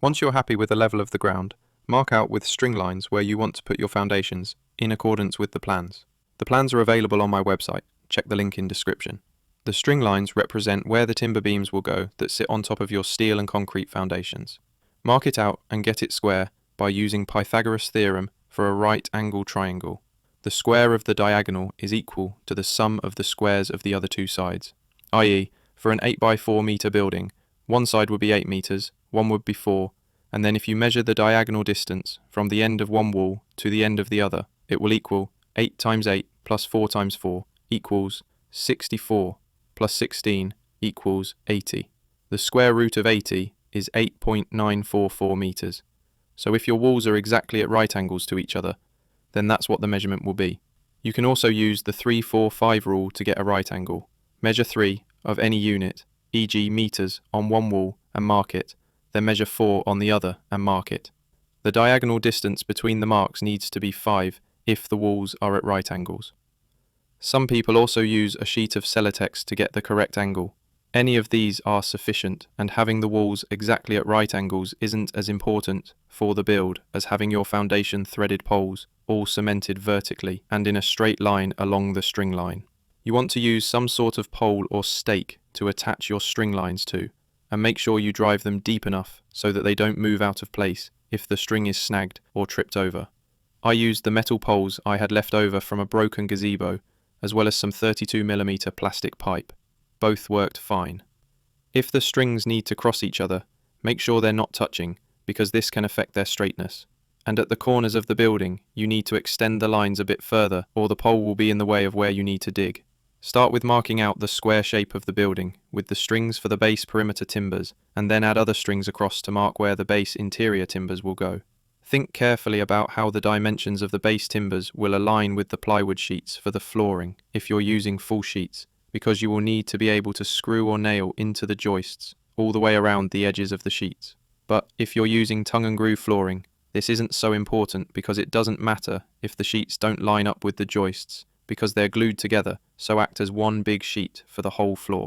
Once you're happy with the level of the ground, mark out with string lines where you want to put your foundations in accordance with the plans. The plans are available on my website, check the link in description. The string lines represent where the timber beams will go that sit on top of your steel and concrete foundations. Mark it out and get it square by using Pythagoras' theorem for a right angle triangle. The square of the diagonal is equal to the sum of the squares of the other two sides, i.e., for an 8 by 4 meter building, one side would be 8 meters, one would be 4, and then if you measure the diagonal distance from the end of one wall to the end of the other, it will equal 8 times 8 plus 4 times 4 equals 64 plus 16 equals 80. The square root of 80 is 8.944 meters. So if your walls are exactly at right angles to each other, then that's what the measurement will be. You can also use the 3-4-5 rule to get a right angle. Measure 3 of any unit, e.g. meters, on one wall and mark it, then measure 4 on the other and mark it. The diagonal distance between the marks needs to be 5 if the walls are at right angles. Some people also use a sheet of Celotex to get the correct angle. Any of these are sufficient, and having the walls exactly at right angles isn't as important for the build as having your foundation threaded poles all cemented vertically and in a straight line along the string line. You want to use some sort of pole or stake to attach your string lines to, and make sure you drive them deep enough so that they don't move out of place if the string is snagged or tripped over. I used the metal poles I had left over from a broken gazebo, as well as some 32mm plastic pipe. Both worked fine. If the strings need to cross each other, make sure they're not touching, because this can affect their straightness. And at the corners of the building, you need to extend the lines a bit further, or the pole will be in the way of where you need to dig. Start with marking out the square shape of the building, with the strings for the base perimeter timbers, and then add other strings across to mark where the base interior timbers will go. Think carefully about how the dimensions of the base timbers will align with the plywood sheets for the flooring if you're using full sheets, because you will need to be able to screw or nail into the joists all the way around the edges of the sheets. But if you're using tongue and groove flooring, this isn't so important because it doesn't matter if the sheets don't line up with the joists, because they're glued together, so act as one big sheet for the whole floor.